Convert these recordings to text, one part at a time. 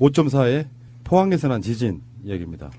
5.4의 포항에서 난 지진 이야기입니다.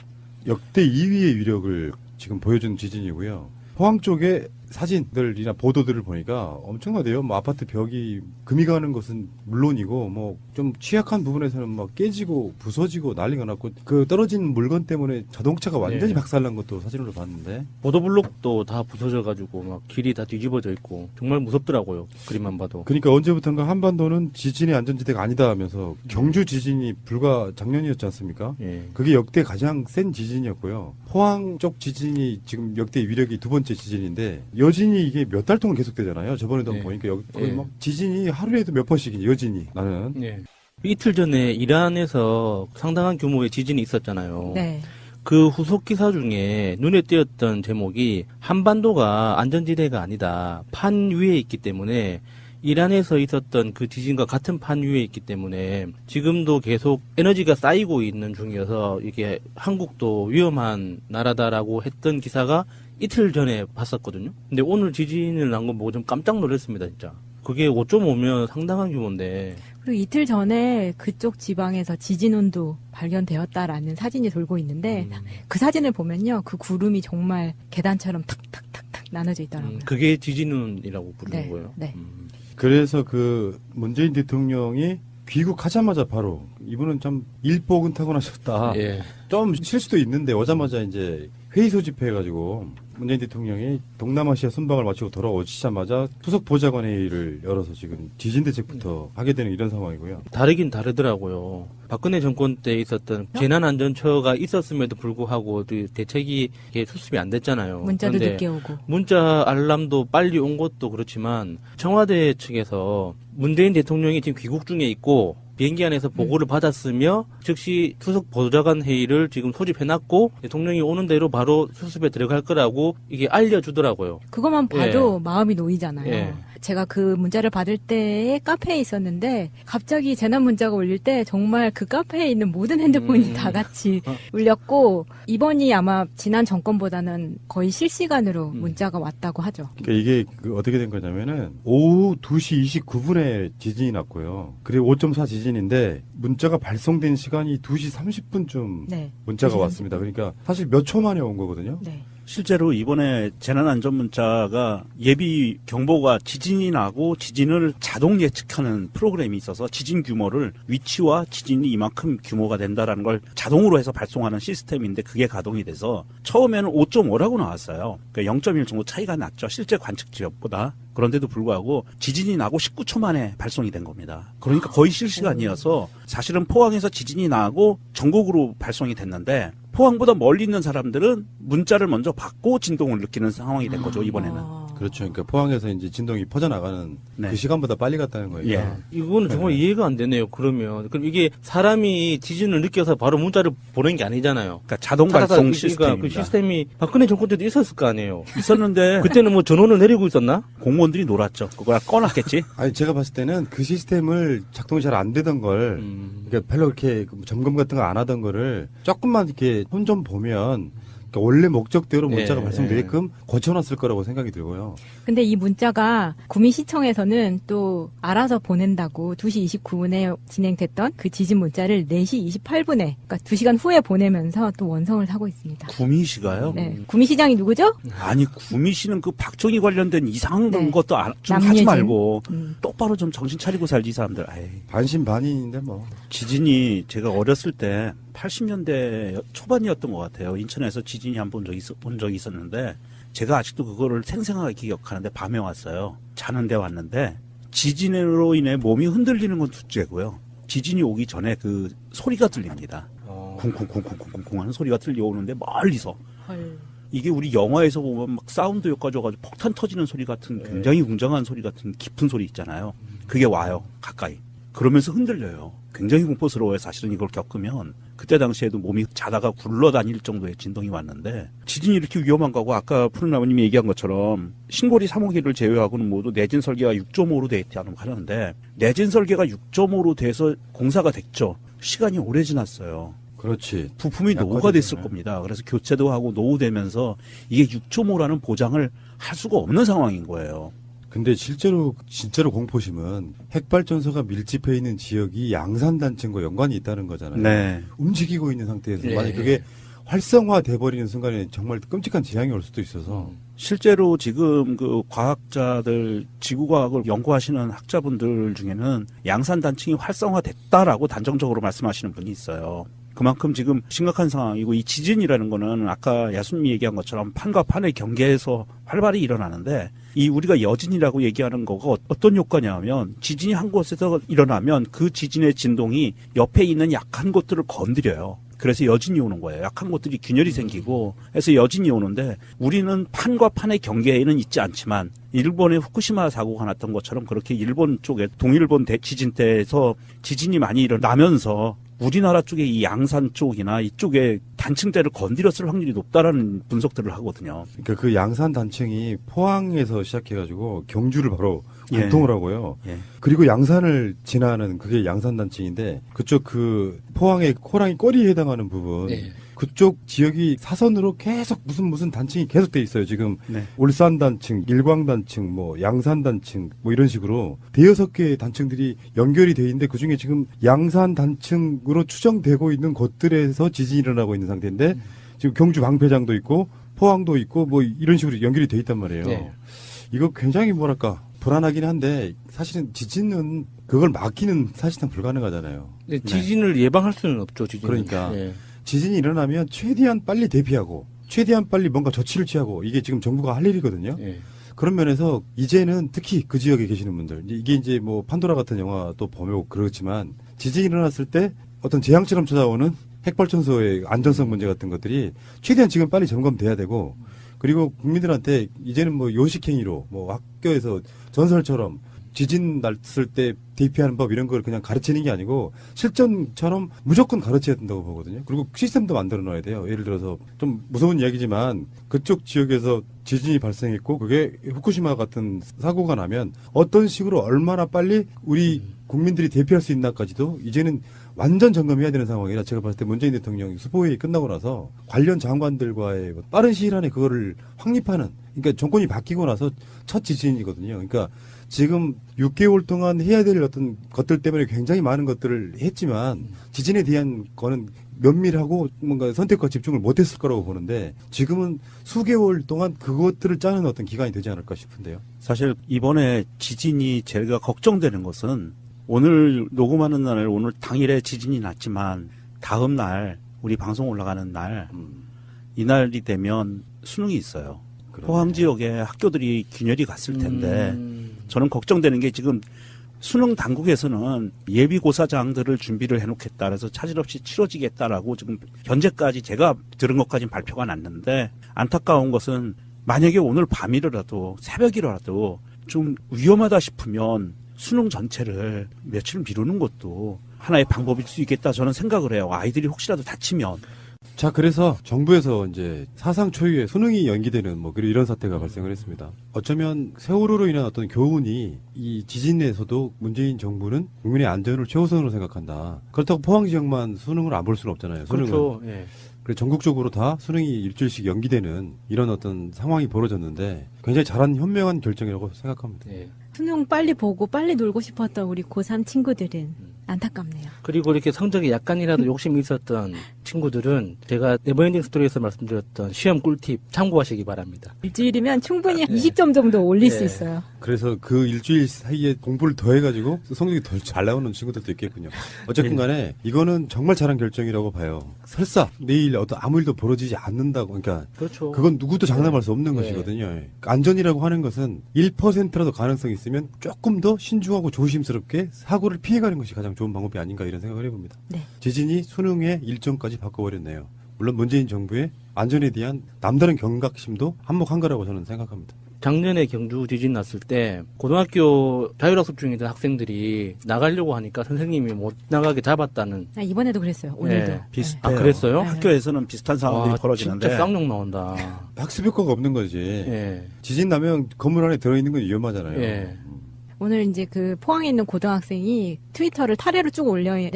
역대 2위의 위력을 지금 보여준 지진이고요. 포항 쪽에 사진들이나 보도들을 보니까 엄청나대요. 뭐 아파트 벽이 금이 가는 것은 물론이고 뭐 좀 취약한 부분에서는 막 깨지고 부서지고 난리가 났고 그 떨어진 물건 때문에 자동차가 완전히 박살난 것도 사진으로 봤는데 보도블록도 다 부서져가지고 막 길이 다 뒤집어져 있고 정말 무섭더라고요. 그림만 봐도. 그러니까 언제부턴가 한반도는 지진의 안전지대가 아니다 하면서 경주 지진이 불과 작년이었지 않습니까? 예. 그게 역대 가장 센 지진이었고요. 포항 쪽 지진이 지금 역대 위력이 두 번째 지진인데 여진이 이게 몇 달 동안 계속되잖아요. 저번에도 예. 보니까 여기 거의 예. 막 지진이 하루에도 몇 번씩 여진이 나는. 예. 이틀 전에 이란에서 상당한 규모의 지진이 있었잖아요. 네. 그 후속 기사 중에 눈에 띄었던 제목이 한반도가 안전지대가 아니다. 판 위에 있기 때문에 이란에서 있었던 그 지진과 같은 판 위에 있기 때문에 지금도 계속 에너지가 쌓이고 있는 중이어서 이게 한국도 위험한 나라다라고 했던 기사가 이틀 전에 봤었거든요. 근데 오늘 지진을 난 거 보고 좀 깜짝 놀랐습니다, 진짜. 그게 5.5면 상당한 규모인데. 그리고 이틀 전에 그쪽 지방에서 지진운도 발견되었다라는 사진이 돌고 있는데 그 사진을 보면요. 그 구름이 정말 계단처럼 탁탁탁탁 나눠져 있더라고요. 그게 지진운이라고 부르는 네, 거예요. 네. 그래서 그 문재인 대통령이 귀국하자마자 바로 이분은 참 일복은 타고나셨다. 예. 좀 실수도 있는데 오자마자 이제 회의 소집해가지고 문재인 대통령이 동남아시아 순방을 마치고 돌아오시자마자 수석 보좌관 회의를 열어서 지금 지진 대책부터 하게 되는 이런 상황이고요. 다르긴 다르더라고요. 박근혜 정권 때 있었던 재난안전처가 있었음에도 불구하고 그 대책이 이게 수습이 안 됐잖아요. 문자도 그런데 늦게 오고. 문자 알람도 빨리 온 것도 그렇지만 청와대 측에서 문재인 대통령이 지금 귀국 중에 있고 비행기 안에서 보고를 받았으며 즉시 수석 보좌관 회의를 지금 소집해놨고 대통령이 오는 대로 바로 수습에 들어갈 거라고 이게 알려주더라고요. 그것만 봐도 마음이 놓이잖아요. 예. 제가 그 문자를 받을 때에 카페에 있었는데 갑자기 재난 문자가 울릴 때 정말 그 카페에 있는 모든 핸드폰이 다 같이 울렸고 이번이 아마 지난 정권보다는 거의 실시간으로 문자가 왔다고 하죠. 그러니까 이게 그 어떻게 된 거냐면은 오후 2시 29분에 지진이 났고요. 그리고 5.4 지진인데 문자가 발송된 시간이 2시 30분쯤 네. 문자가 2시 왔습니다. 그러니까 사실 몇 초 만에 온 거거든요. 네. 실제로 이번에 재난안전문자가 예비 경보가 지진이 나고 지진을 자동 예측하는 프로그램이 있어서 지진 규모를 위치와 지진이 이만큼 규모가 된다라는 걸 자동으로 해서 발송하는 시스템인데 그게 가동이 돼서 처음에는 5.5라고 나왔어요. 그러니까 0.1 정도 차이가 났죠. 실제 관측 지역보다. 그런데도 불구하고 지진이 나고 19초 만에 발송이 된 겁니다. 그러니까 거의 실시간이어서 사실은 포항에서 지진이 나고 전국으로 발송이 됐는데 포항보다 멀리 있는 사람들은 문자를 먼저 받고 진동을 느끼는 상황이 된 거죠, 이번에는. 그렇죠. 그러니까 포항에서 이제 진동이 퍼져나가는 네. 그 시간보다 빨리 갔다는 거예요. 예. 이거는 정말 이해가 안 되네요. 그럼 이게 사람이 지진을 느껴서 바로 문자를 보낸 게 아니잖아요. 그러니까 자동 발송 시스템입니다. 그 시스템이 박근혜 정권 때도 있었을 거 아니에요. 있었는데 그때는 뭐 전원을 내리고 있었나? 공무원들이 놀았죠. 그걸 꺼놨겠지. 아니 제가 봤을 때는 그 시스템을 작동이 잘 안 되던 걸 그러니까 별로 그렇게 점검 같은 거 안 하던 거를 조금만 이렇게 손 좀 보면 그러니까 원래 목적대로 문자가 예, 발송되게끔 고쳐놨을 거라고 생각이 들고요. 근데 이 문자가 구미시청에서는 또 알아서 보낸다고 2시 29분에 진행됐던 그 지진 문자를 4시 28분에 그러니까 2시간 후에 보내면서 또 원성을 사고 있습니다. 구미시가요? 네. 구미시장이 누구죠? 아니 구미시는 그 박정희 관련된 이상한 네. 것도 좀 하지 남유진. 말고 음. 똑바로 좀 정신 차리고 살지 이 사람들. 에이. 반신반인인데 뭐. 지진이 제가 어렸을 때 80년대 초반이었던 것 같아요. 인천에서 지진이 한 번 본 적이 있었는데 제가 아직도 그거를 생생하게 기억하는데 밤에 왔어요. 자는데 왔는데 지진으로 인해 몸이 흔들리는 건 둘째고요. 지진이 오기 전에 그 소리가 들립니다. 쿵쿵쿵쿵쿵쿵 하는 소리가 들려오는데 멀리서. 헐. 이게 우리 영화에서 보면 막 사운드 효과 줘가지고 폭탄 터지는 소리 같은 굉장히 웅장한 소리 같은 깊은 소리 있잖아요. 그게 와요. 가까이. 그러면서 흔들려요. 굉장히 공포스러워요. 사실은 이걸 겪으면. 그때 당시에도 몸이 자다가 굴러다닐 정도의 진동이 왔는데 지진이 이렇게 위험한 거고 아까 푸른 아버님이 얘기한 것처럼 신고리 3호기를 제외하고는 모두 내진 설계가 6.5로 돼 있다고 하는데 내진 설계가 6.5로 돼서 공사가 됐죠. 시간이 오래 지났어요. 그렇지. 부품이 노후가 됐을 겁니다. 그래서 교체도 하고 노후되면서 이게 6.5라는 보장을 할 수가 없는 상황인 거예요. 근데 실제로 진짜로 공포심은 핵발전소가 밀집해 있는 지역이 양산단층과 연관이 있다는 거잖아요. 네. 움직이고 있는 상태에서 네. 만약 그게 활성화돼 버리는 순간에 정말 끔찍한 재앙이 올 수도 있어서 실제로 지금 그 과학자들, 지구과학을 연구하시는 학자분들 중에는 양산단층이 활성화됐다라고 단정적으로 말씀하시는 분이 있어요. 그만큼 지금 심각한 상황이고, 이 지진이라는 거는 아까 야수님이 얘기한 것처럼 판과 판의 경계에서 활발히 일어나는데, 이 우리가 여진이라고 얘기하는 거가 어떤 효과냐 하면, 지진이 한 곳에서 일어나면 그 지진의 진동이 옆에 있는 약한 곳들을 건드려요. 그래서 여진이 오는 거예요. 약한 곳들이 균열이 생기고 해서 여진이 오는데, 우리는 판과 판의 경계에는 있지 않지만 일본의 후쿠시마 사고가 났던 것처럼 그렇게 일본 쪽에 동일본 대지진 때에서 지진이 많이 일어나면서 우리나라 쪽에 이 양산 쪽이나 이쪽에 단층대를 건드렸을 확률이 높다라는 분석들을 하거든요. 그러니까 그 양산 단층이 포항에서 시작해가지고 경주를 바로 예. 관통을 하고요. 예. 그리고 양산을 지나는 그게 양산 단층인데 그쪽 그 포항의 호랑이 꼬리에 해당하는 부분 네. 그쪽 지역이 사선으로 계속 무슨 단층이 계속 돼 있어요. 지금 네. 울산 단층, 일광 단층, 뭐 양산 단층, 뭐 이런 식으로 대여섯 개의 단층들이 연결이 돼 있는데 그 중에 지금 양산 단층으로 추정되고 있는 곳들에서 지진이 일어나고 있는 상태인데 지금 경주 방패장도 있고 포항도 있고 뭐 이런 식으로 연결이 돼 있단 말이에요. 네. 이거 굉장히 뭐랄까 불안하긴 한데 사실은 지진은 그걸 막기는 사실상 불가능하잖아요. 네, 지진을 예방할 수는 없죠. 지진. 그러니까. 네. 지진이 일어나면 최대한 빨리 대피하고 최대한 빨리 뭔가 조치를 취하고 이게 지금 정부가 할 일이거든요. 네. 그런 면에서 이제는 특히 그 지역에 계시는 분들 이게 이제 뭐 판도라 같은 영화도 보면 그렇지만 지진이 일어났을 때 어떤 재앙처럼 찾아오는 핵발전소의 안전성 문제 같은 것들이 최대한 지금 빨리 점검돼야 되고 그리고 국민들한테 이제는 뭐 요식행위로 뭐 학교에서 전설처럼 지진 났을 때 대피하는 법 이런 걸 그냥 가르치는 게 아니고 실전처럼 무조건 가르쳐야 된다고 보거든요. 그리고 시스템도 만들어 놔야 돼요. 예를 들어서 좀 무서운 이야기지만 그쪽 지역에서 지진이 발생했고 그게 후쿠시마 같은 사고가 나면 어떤 식으로 얼마나 빨리 우리 국민들이 대피할 수 있나까지도 이제는 완전 점검해야 되는 상황이라 제가 봤을 때 문재인 대통령이 수보회의 끝나고 나서 관련 장관들과의 빠른 시일 안에 그거를 확립하는 그러니까 정권이 바뀌고 나서 첫 지진이거든요. 그러니까 지금 6개월 동안 해야 될 어떤 것들 때문에 굉장히 많은 것들을 했지만 지진에 대한 거는 면밀하고 뭔가 선택과 집중을 못했을 거라고 보는데 지금은 수개월 동안 그것들을 짜는 어떤 기간이 되지 않을까 싶은데요. 사실 이번에 지진이 제가 걱정되는 것은 오늘 녹음하는 날 오늘 당일에 지진이 났지만 다음 날 우리 방송 올라가는 날 이날이 되면 수능이 있어요. 그러네. 포항 지역에 학교들이 균열이 갔을 텐데 저는 걱정되는 게 지금 수능 당국에서는 예비고사장들을 준비를 해놓겠다. 그래서 차질 없이 치러지겠다라고 지금 현재까지 제가 들은 것까지는 발표가 났는데 안타까운 것은 만약에 오늘 밤이라도 새벽이라도 좀 위험하다 싶으면 수능 전체를 며칠 미루는 것도 하나의 방법일 수 있겠다 저는 생각을 해요. 아이들이 혹시라도 다치면. 자, 그래서 정부에서 이제 사상 초유의 수능이 연기되는 뭐 이런 사태가 발생을 했습니다. 어쩌면 세월호로 인한 어떤 교훈이 이 지진에서도 문재인 정부는 국민의 안전을 최우선으로 생각한다. 그렇다고 포항 지역만 수능을 안 볼 수는 없잖아요. 수능은. 그렇죠. 예. 그래서 전국적으로 다 수능이 일주일씩 연기되는 이런 어떤 상황이 벌어졌는데 굉장히 잘한 현명한 결정이라고 생각합니다. 예. 수능 빨리 보고 빨리 놀고 싶었던 우리 고3 친구들은 안타깝네요. 그리고 이렇게 성적에 약간이라도 욕심이 있었던 친구들은 제가 네버엔딩 스토리에서 말씀드렸던 시험 꿀팁 참고하시기 바랍니다. 일주일이면 충분히 네. 20점 정도 올릴 네. 수 있어요. 그래서 그 일주일 사이에 공부를 더 해가지고 성적이 더 잘 나오는 친구들도 있겠군요. 어쨌든 간에 이거는 정말 잘한 결정이라고 봐요. 설사 내일 어떤 아무 일도 벌어지지 않는다고 그러니까 그렇죠. 그건 누구도 장담할 수 없는 네. 것이거든요. 안전이라고 하는 것은 1%라도 가능성이 있으면 조금 더 신중하고 조심스럽게 사고를 피해가는 것이 가장 좋은 방법이 아닌가 이런 생각을 해봅니다. 네. 지진이 수능의 일정까지 바꿔버렸네요. 물론 문재인 정부의 안전에 대한 남다른 경각심도 한몫한 거라고 저는 생각합니다. 작년에 경주 지진 났을 때 고등학교 자율학습 중이던 학생들이 나가려고 하니까 선생님이 못 나가게 잡았다는. 아, 이번에도 그랬어요. 오늘도. 네. 비슷해요. 아, 그랬어요? 학교에서는 비슷한 상황들이 와, 벌어지는데 진짜 쌍욕 나온다. 학습 효과가 없는 거지. 예. 지진 나면 건물 안에 들어있는 건 위험하잖아요. 예. 오늘 이제 그 포항에 있는 고등학생이 트위터를 타례로 쭉 올려야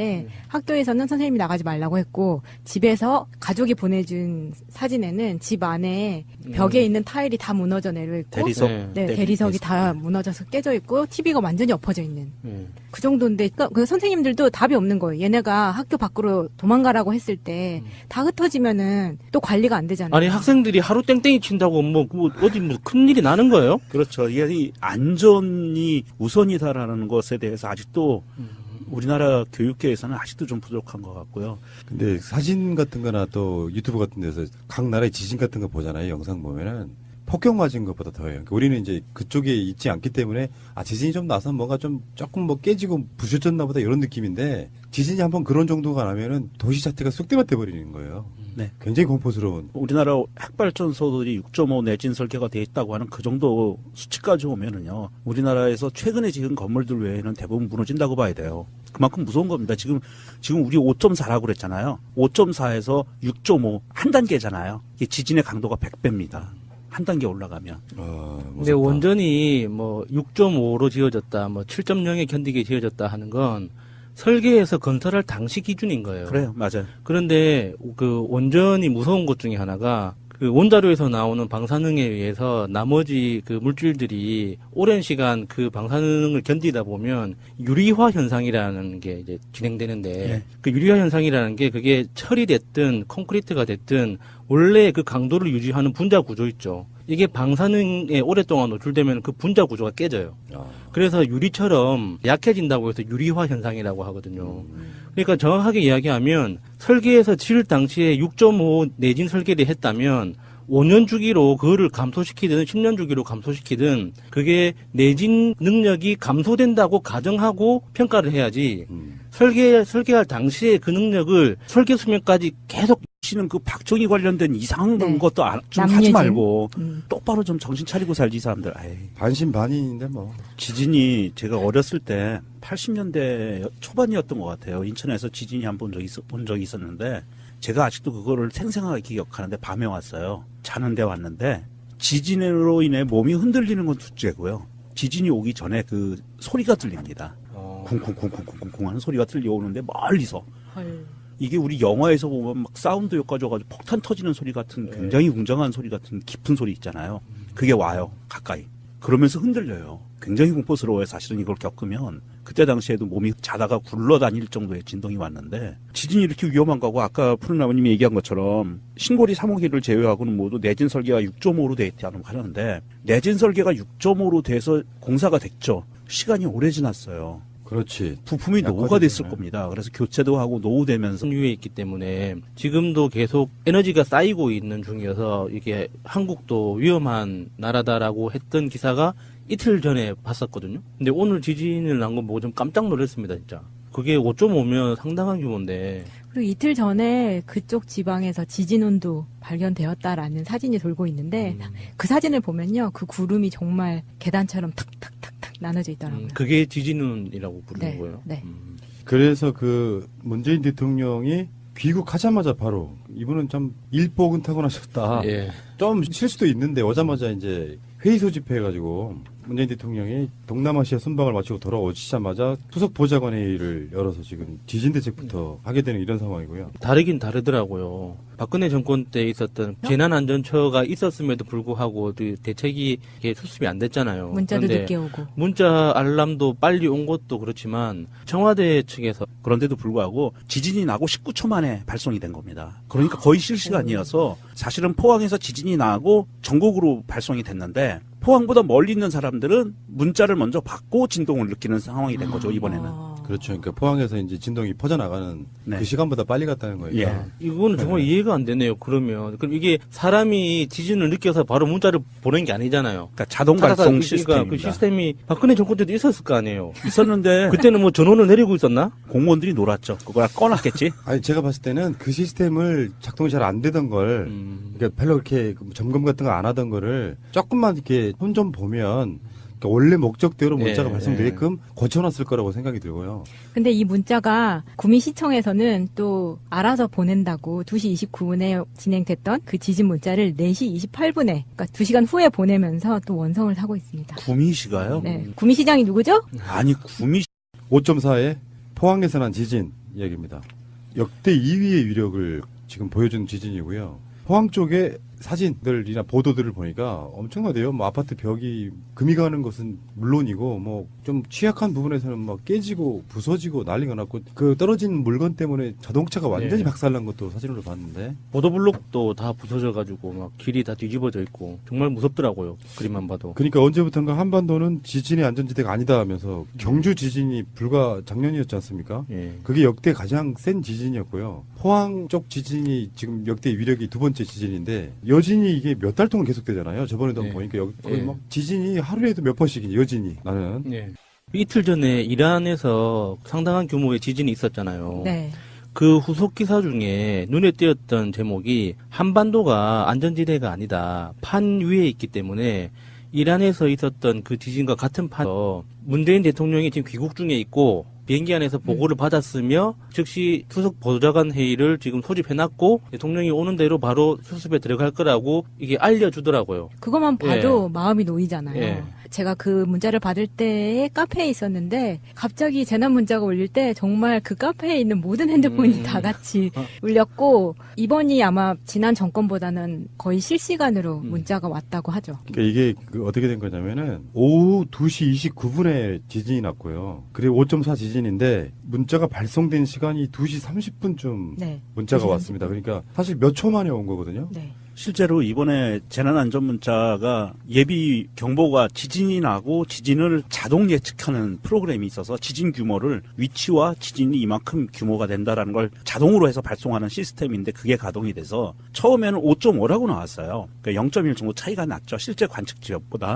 학교에서는 선생님이 나가지 말라고 했고 집에서 가족이 보내준 사진에는 집 안에 벽에 있는 타일이 다 무너져 내려 있고 대리석. 네, 대리석이 다 무너져서 깨져 있고 TV가 완전히 엎어져 있는 그 정도인데 그 선생님들도 답이 없는 거예요. 얘네가 학교 밖으로 도망가라고 했을 때 다 흩어지면은 또 관리가 안 되잖아요. 아니 학생들이 하루 땡땡이 친다고 뭐 어디 뭐 큰일이 나는 거예요? 그렇죠. 이 안전이 우선이다라는 것에 대해서 아직도 우리나라 교육계에서는 아직도 좀 부족한 것 같고요. 근데 사진 같은 거나 또 유튜브 같은 데서 각 나라의 지진 같은 거 보잖아요. 영상 보면은 폭격 맞은 것보다 더해요. 그러니까 우리는 이제 그쪽에 있지 않기 때문에 지진이 좀 나서 뭔가 좀 조금 뭐 깨지고 부셔졌나 보다 이런 느낌인데 지진이 한번 그런 정도가 나면은 도시 자체가 쑥대밭돼 버리는 거예요. 네. 굉장히 공포스러운. 우리나라 핵발전소들이 6.5 내진 설계가 돼 있다고 하는 그 정도 수치까지 오면은요, 우리나라에서 최근에 지은 건물들 외에는 대부분 무너진다고 봐야 돼요. 그만큼 무서운 겁니다. 지금 우리 5.4라고 그랬잖아요. 5.4에서 6.5 한 단계잖아요. 이게 지진의 강도가 100배입니다. 한 단계 올라가면. 근데 원전이 뭐 6.5로 지어졌다, 뭐 7.0에 견디게 지어졌다 하는 건 설계에서 건설할 당시 기준인 거예요. 그래요, 맞아요. 그런데 그 원전이 무서운 것 중에 하나가 그 원자로에서 나오는 방사능에 의해서 나머지 그 물질들이 오랜 시간 그 방사능을 견디다 보면 유리화 현상이라는 게 이제 진행되는데 네. 그 유리화 현상이라는 게 그게 철이 됐든 콘크리트가 됐든 원래 그 강도를 유지하는 분자 구조 있죠. 이게 방사능에 오랫동안 노출되면 그 분자 구조가 깨져요. 그래서 유리처럼 약해진다고 해서 유리화 현상이라고 하거든요. 그러니까 정확하게 이야기하면 설계에서 지을 당시에 6.5 내진 설계를 했다면 5년 주기로 그거를 감소시키든 10년 주기로 감소시키든 그게 내진 능력이 감소된다고 가정하고 평가를 해야지 설계할 당시에 그 능력을 설계 수명까지 계속 씨는 그 박정희 관련된 이상한 네. 것도 좀 하지 남예진. 말고 똑바로 좀 정신 차리고 살지 이 사람들. 에이. 반신반의인데 뭐. 지진이 제가 어렸을 때 80년대 초반이었던 것 같아요. 인천에서 지진이 한 번 본 적이 있었는데 제가 아직도 그거를 생생하게 기억하는데 밤에 왔어요. 자는데 왔는데 지진으로 인해 몸이 흔들리는 건 둘째고요. 지진이 오기 전에 그 소리가 들립니다. 쿵쿵쿵쿵쿵쿵 하는 소리가 들려오는데 멀리서. 이게 우리 영화에서 보면 막 사운드 효과 줘가지고 폭탄 터지는 소리 같은 굉장히 웅장한 소리 같은 깊은 소리 있잖아요. 그게 와요. 가까이. 그러면서 흔들려요. 굉장히 공포스러워요. 사실은 이걸 겪으면. 그때 당시에도 몸이 자다가 굴러다닐 정도의 진동이 왔는데 지진이 이렇게 위험한 거고 아까 푸른나무님이 얘기한 것처럼 신고리 3호기를 제외하고는 모두 내진 설계가 6.5로 돼 있다고 하는데 내진 설계가 6.5로 돼서 공사가 됐죠. 시간이 오래 지났어요. 그렇지. 부품이 노후가 됐을 겁니다. 그래서 교체도 하고 노후되면서 위에 있기 때문에 지금도 계속 에너지가 쌓이고 있는 중이어서 이게 한국도 위험한 나라다라고 했던 기사가 이틀 전에 봤었거든요. 근데 오늘 지진을 난 거 보고 좀 깜짝 놀랐습니다, 진짜. 그게 5.5면 상당한 규모인데. 그리고 이틀 전에 그쪽 지방에서 지진운도 발견되었다라는 사진이 돌고 있는데 그 사진을 보면요. 그 구름이 정말 계단처럼 탁탁탁탁 나눠져 있더라고요. 그게 지진운이라고 부르는 네, 거예요. 네. 그래서 그 문재인 대통령이 귀국하자마자 바로 이분은 참 일복은 타고나셨다. 예. 좀 실수도 있는데 오자마자 이제 회의 소집해가지고 문재인 대통령이 동남아시아 순방을 마치고 돌아오시자마자 수석 보좌관 회의를 열어서 지금 지진 대책부터 하게 되는 이런 상황이고요. 다르긴 다르더라고요. 박근혜 정권 때 있었던 재난안전처가 있었음에도 불구하고 그 대책이 이게 수습이 안 됐잖아요. 문자도 그런데 늦게 오고. 문자 알람도 빨리 온 것도 그렇지만 청와대 측에서 그런데도 불구하고 지진이 나고 19초 만에 발송이 된 겁니다. 그러니까 거의 실시간이어서 사실은 포항에서 지진이 나고 전국으로 발송이 됐는데 포항보다 멀리 있는 사람들은 문자를 먼저 받고 진동을 느끼는 상황이 된 거죠, 이번에는. 그렇죠. 그러니까 포항에서 이제 진동이 퍼져나가는 네. 그 시간보다 빨리 갔다는 거예요. 예. 이거는 정말 이해가 안 되네요. 그럼 이게 사람이 지진을 느껴서 바로 문자를 보낸 게 아니잖아요. 그러니까 자동 발송 그러니까 시스템입니다. 그 시스템이 박근혜 정권 때도 있었을 거 아니에요. 있었는데 그때는 뭐 전원을 내리고 있었나? 공무원들이 놀았죠. 그걸 꺼놨겠지. 아니 제가 봤을 때는 그 시스템을 작동이 잘 안 되던 걸 그러니까 별로 그렇게 점검 같은 거 안 하던 거를 조금만 이렇게 손 좀 보면 그러니까 원래 목적대로 문자가 예, 발송되게끔 고쳐놨을 거라고 생각이 들고요. 근데 이 문자가 구미시청에서는 또 알아서 보낸다고 2시 29분에 진행됐던 그 지진 문자를 4시 28분에 그러니까 2시간 후에 보내면서 또 원성을 하고 있습니다. 구미시가요? 네. 구미시장이 누구죠? 아니 구미 5.4의 포항에서 난 지진 이야기입니다. 역대 2위의 위력을 지금 보여준 지진이고요. 포항 쪽에 사진들이나 보도들을 보니까 엄청나대요. 뭐 아파트 벽이 금이 가는 것은 물론이고 뭐 좀 취약한 부분에서는 막 깨지고 부서지고 난리가 났고 그 떨어진 물건 때문에 자동차가 완전히 네. 박살난 것도 사진으로 봤는데 보도블록도 다 부서져가지고 막 길이 다 뒤집어져 있고 정말 무섭더라고요. 그림만 봐도. 그러니까 언제부턴가 한반도는 지진의 안전지대가 아니다 하면서 경주 지진이 불과 작년이었지 않습니까? 예. 그게 역대 가장 센 지진이었고요. 포항 쪽 지진이 지금 역대 위력이 두 번째 지진인데 여진이 이게 몇 달 동안 계속되잖아요. 저번에도 네. 보니까 여기 거의 예. 막 지진이 하루에도 몇 번씩 여진이 나는 예. 이틀 전에 이란에서 상당한 규모의 지진이 있었잖아요. 네. 그 후속 기사 중에 눈에 띄었던 제목이 한반도가 안전지대가 아니다. 판 위에 있기 때문에 이란에서 있었던 그 지진과 같은 판에서 문재인 대통령이 지금 귀국 중에 있고 비행기 안에서 보고를 받았으며 즉시 수석 보좌관 회의를 지금 소집해놨고 대통령이 오는 대로 바로 수습에 들어갈 거라고 이게 알려주더라고요. 그것만 봐도 마음이 놓이잖아요. 예. 제가 그 문자를 받을 때에 카페에 있었는데 갑자기 재난 문자가 울릴 때 정말 그 카페에 있는 모든 핸드폰이 다 같이 울렸고 이번이 아마 지난 정권보다는 거의 실시간으로 문자가 왔다고 하죠. 그러니까 이게 그 어떻게 된 거냐면은 오후 2시 29분에 지진이 났고요. 그리고 5.4 지진인데 문자가 발송된 시간이 2시 30분쯤 네. 문자가 2시 왔습니다. 그러니까 사실 몇 초 만에 온 거거든요. 네. 실제로 이번에 재난안전문자가 예비 경보가 지진이 나고 지진을 자동 예측하는 프로그램이 있어서 지진 규모를 위치와 지진이 이만큼 규모가 된다라는 걸 자동으로 해서 발송하는 시스템인데 그게 가동이 돼서 처음에는 5.5라고 나왔어요. 그러니까 0.1 정도 차이가 났죠. 실제 관측 지역보다.